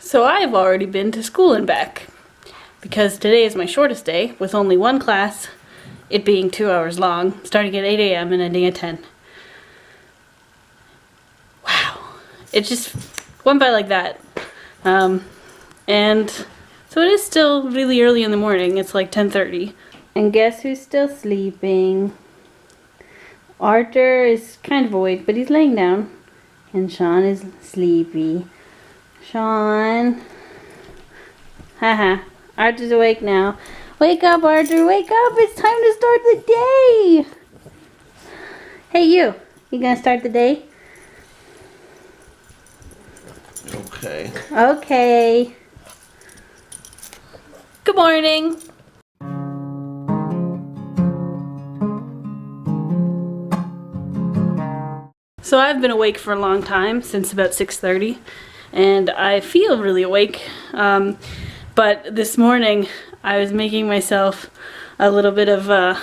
So I've already been to school and back because today is my shortest day with only one class, it being 2 hours long, starting at 8 a.m. and ending at 10. Wow. It just went by like that. And so it is still really early in the morning. It's like 10:30. And guess who's still sleeping? Arthur is kind of awake, but he's laying down. And Sean is sleepy. Sean. Haha. Arthur's awake now. Wake up, Arthur. Wake up. It's time to start the day. Hey, you. You gonna start the day? Okay. Okay. Good morning. So I've been awake for a long time, since about 6:30, and I feel really awake. But this morning I was making myself a little bit of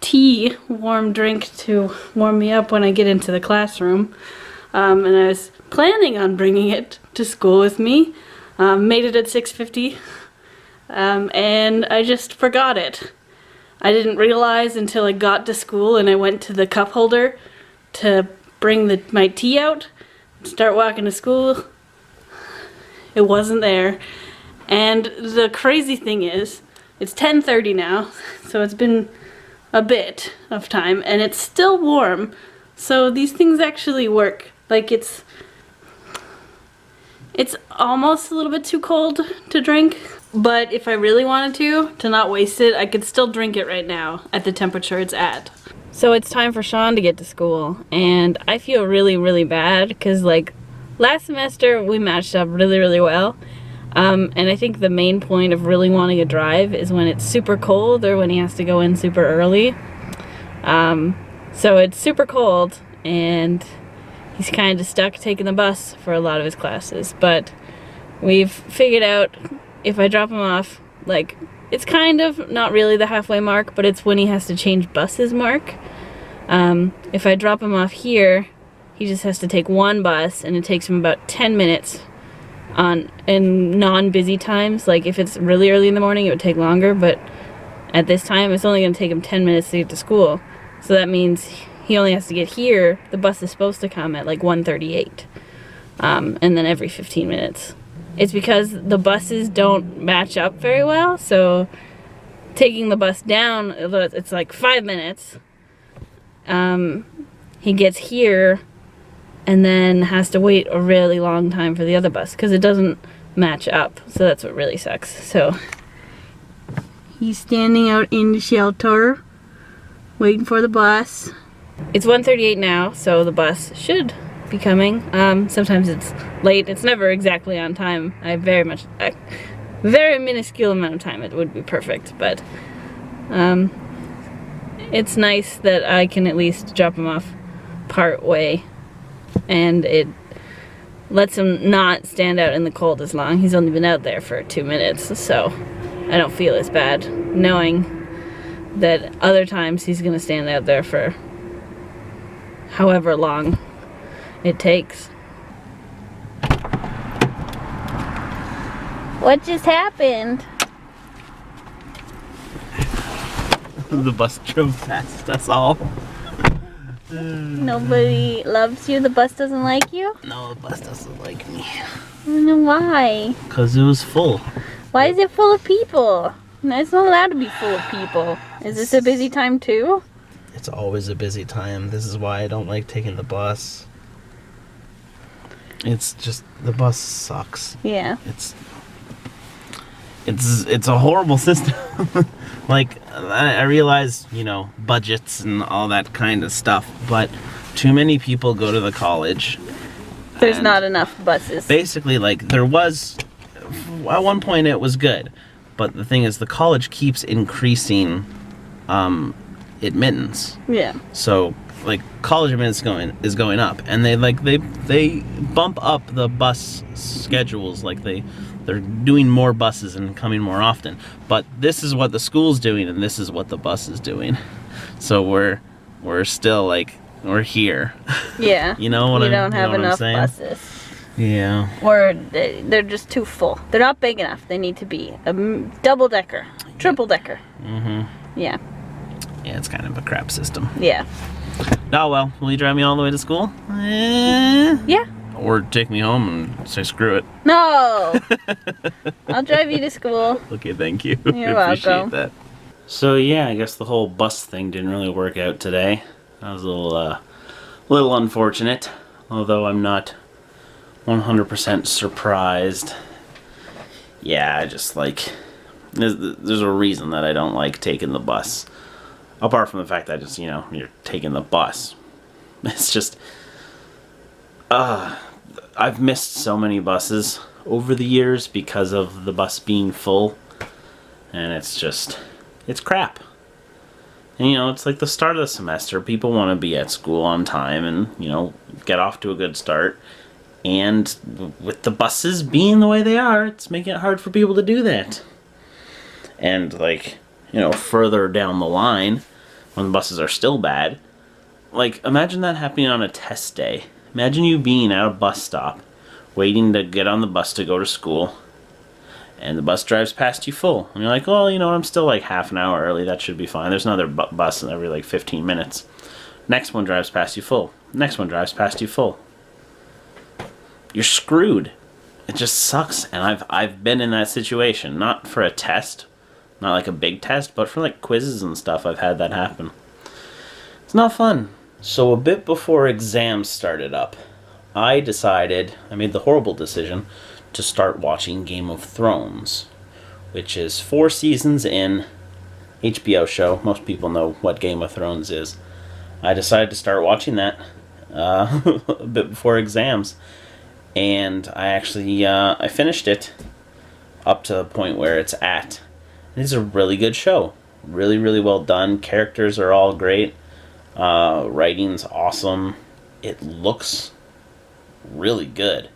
tea, warm drink to warm me up when I get into the classroom. And I was planning on bringing it to school with me. Made it at 6:50, and I just forgot it. I didn't realize until I got to school and I went to the cup holder to bring my tea out, start walking to school. It wasn't there. And the crazy thing is, it's 10:30 now, so it's been a bit of time, and it's still warm. So these things actually work. Like it's almost a little bit too cold to drink, but if I really wanted to not waste it, I could still drink it right now at the temperature it's at. So it's time for Sean to get to school, and I feel really, really bad because like last semester we matched up really, really well. And I think the main point of really wanting to drive is when it's super cold or when he has to go in super early. So it's super cold and he's kind of stuck taking the bus for a lot of his classes. But we've figured out if I drop him off, like it's kind of not really the halfway mark, but it's when he has to change buses mark. If I drop him off here, he just has to take one bus and it takes him about 10 minutes in non-busy times. Like if it's really early in the morning, it would take longer, but at this time it's only going to take him 10 minutes to get to school. So that means he only has to get here. The bus is supposed to come at like 1:38, and then every 15 minutes. It's because the buses don't match up very well, so taking the bus down, it's like 5 minutes. He gets here and then has to wait a really long time for the other bus because it doesn't match up. So that's what really sucks. So he's standing out in the shelter waiting for the bus. It's 1:38 now, so the bus should be coming. Sometimes it's late. It's never exactly on time. I have very minuscule amount of time. It would be perfect, but it's nice that I can at least drop him off part way, and it lets him not stand out in the cold as long. He's only been out there for 2 minutes, so I don't feel as bad knowing that other times he's gonna stand out there for however long it takes. What just happened? The bus drove past us all. Nobody loves you? The bus doesn't like you? No, the bus doesn't like me. I don't know why. Because it was full. Why is it full of people? No, it's not allowed to be full of people. Is this a busy time too? It's always a busy time. This is why I don't like taking the bus. It's just, the bus sucks. Yeah. It's a horrible system. Like, I realize, you know, budgets and all that kind of stuff, but too many people go to the college. There's not enough buses. Basically, like, there was, at one point it was good, but the thing is the college keeps increasing admittance. Yeah. So, like, college admittance is going up, and they bump up the bus schedules. Like they're doing more buses and coming more often. But this is what the school's doing, and this is what the bus is doing. So we're still like, we're here. Yeah. You know what we I'm saying? don't have enough buses. Yeah. Or they're just too full. They're not big enough. They need to be a double-decker, triple-decker. Yeah. Yeah, it's kind of a crap system. Yeah. Oh well, will you drive me all the way to school? Yeah. Or take me home and say screw it. No! I'll drive you to school. Okay, thank you. You're I appreciate welcome. that. So yeah, I guess the whole bus thing didn't really work out today. That was a little unfortunate, although I'm not 100% surprised. Yeah, I just like, there's a reason that I don't like taking the bus. Apart from the fact that just, you're taking the bus. It's just, I've missed so many buses over the years because of the bus being full. And it's crap. And it's like the start of the semester. People want to be at school on time and, get off to a good start. And with the buses being the way they are, it's making it hard for people to do that. And like, further down the line, when the buses are still bad, like imagine that happening on a test day. Imagine you being at a bus stop, waiting to get on the bus to go to school, and the bus drives past you full. And you're like, well, I'm still like half an hour early, that should be fine. There's another bus every like 15 minutes. Next one drives past you full. Next one drives past you full. You're screwed. It just sucks. And I've been in that situation. Not for a test, not like a big test, but for like quizzes and stuff, I've had that happen. It's not fun. So a bit before exams started up, I made the horrible decision to start watching Game of Thrones, which is 4 seasons in, HBO show. Most people know what Game of Thrones is. I decided to start watching that a bit before exams. And I actually, I finished it up to the point where it's at. It's a really good show. Really, really well done. Characters are all great. Writing's awesome. It looks really good.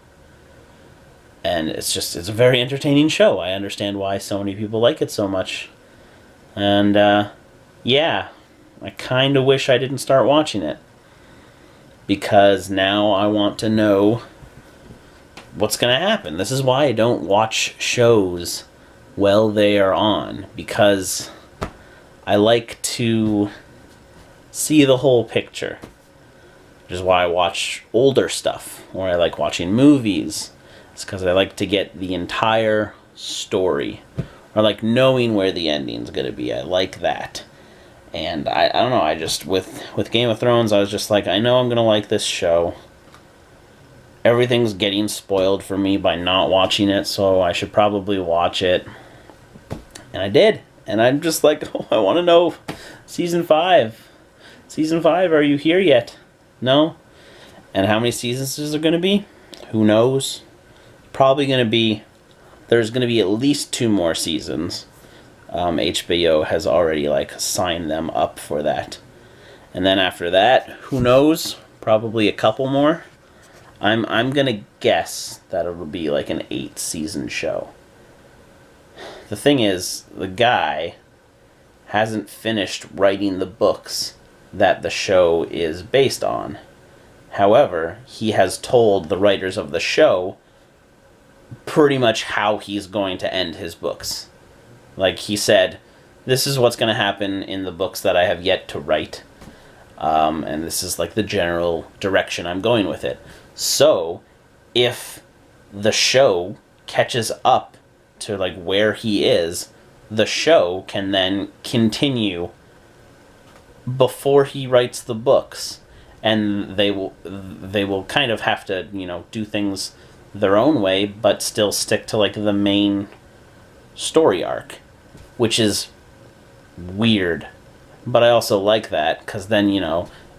And it's a very entertaining show. I understand why so many people like it so much. And, yeah, I kind of wish I didn't start watching it. Because now I want to know what's going to happen. This is why I don't watch shows while they are on, because I like to see the whole picture. Which is why I watch older stuff, or I like watching movies. It's because I like to get the entire story, or like knowing where the ending's going to be. I like that. And I don't know, I just, with Game of Thrones, I was just like, I know I'm going to like this show. Everything's getting spoiled for me by not watching it, so I should probably watch it. And I did. And I'm just like, oh, I want to know Season 5. Season 5, are you here yet? No? And how many seasons is there going to be? Who knows? Probably going to be, there's going to be at least 2 more seasons. HBO has already signed them up for that. And then after that, who knows? Probably a couple more. I'm gonna guess that it'll be like an 8-season show. The thing is, the guy hasn't finished writing the books that the show is based on. However, he has told the writers of the show pretty much how he's going to end his books. Like he said, this is what's going to happen in the books that I have yet to write. And this is like the general direction I'm going with it. So, if the show catches up to where he is, the show can then continue before he writes the books. And they will kind of have to, do things their own way, but still stick to the main story arc, which is weird. But I also like that, because then,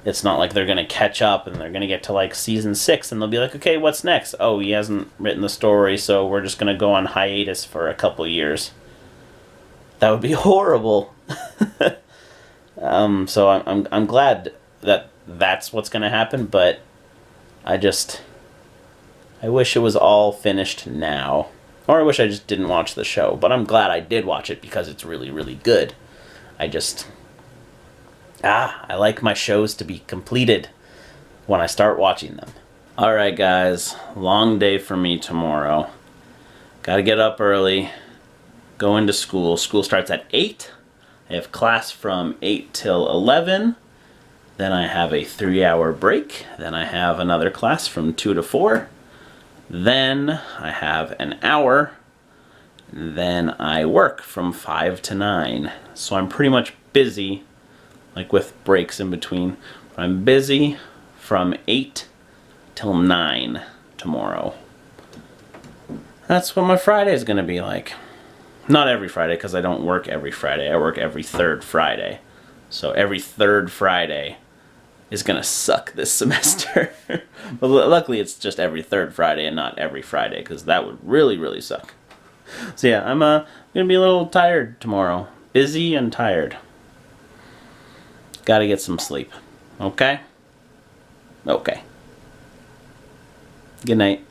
it's not like they're going to catch up and they're going to get to season 6 and they'll be like, okay, what's next? Oh, he hasn't written the story, so we're just going to go on hiatus for a couple years. That would be horrible. So I'm glad that that's what's going to happen, but I wish it was all finished now. Or I wish I just didn't watch the show, but I'm glad I did watch it because it's really, really good. I like my shows to be completed when I start watching them. Alright guys, long day for me tomorrow. Gotta get up early, go into school. School starts at 8. I have class from 8 till 11. Then I have a 3-hour break. Then I have another class from 2 to 4. Then I have an hour. Then I work from 5 to 9. So I'm pretty much busy, like with breaks in between. I'm busy from 8 till 9 tomorrow. That's what my Friday is going to be like. Not every Friday, because I don't work every Friday. I work every third Friday. So every third Friday is going to suck this semester. But luckily it's just every third Friday and not every Friday, because that would really, really suck. So yeah, I'm going to be a little tired tomorrow. Busy and tired. Gotta get some sleep. Okay? Okay. Good night.